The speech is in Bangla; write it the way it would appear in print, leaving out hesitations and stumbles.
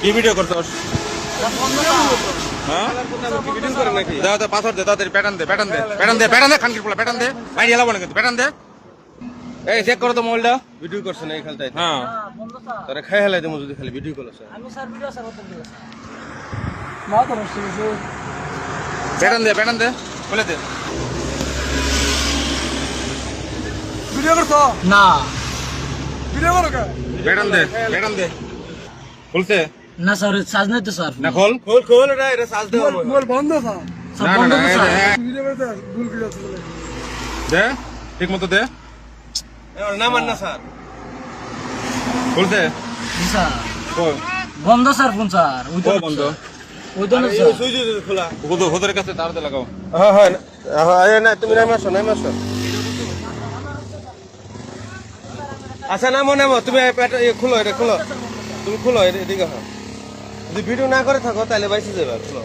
কি ভিডিও করছস? হ্যাঁ দাও দাও পাসওয়ার্ড দে তাড়াতাড়ি প্যাটার্ন দে প্যাটার্ন দে প্যাটার্ন দে প্যাটার্ন দে খানকির পোলা প্যাটার্ন দে মাইরি এলাবো না কিন্তু প্যাটার্ন দে এই চেক করো তো মোবাইলটা ভিডিও করছ না এই খালটাই হ্যাঁ তোরে খাই হেলাই দেমু যদি খালি ভিডিও করছ প্যাটার্ন দে বলে দে ভিডিও করছো না ভিডিও করো কে প্যাটার্ন দে খুলছে না স্যার চার্জ নাই তো স্যার না খোল খোল খোল এটা সাজ দেব মোবাইল বন্ধ था স্যার না বন্ধ না তো স্যার ভিডিও করতে ভুল করে আছে বলে দে ঠিক মতো দে না মান না স্যার খুলছে জি স্যার কই বন্ধ স্যার ফোন স্যার ওই তো ও বন্ধ ওই তো না স্যার সুইচ খোলা হুজুরের কাছে তার দে লাগাও হ্যাঁ হ্যাঁ না তুমি নাই মাসো আচ্ছা নামো তুমি খুলো এটা খুলো তুমি খুলো এদিকে হ্যাঁ যদি ভিডিও না করে থাকো তাহলে বাইসে যাবে খুলো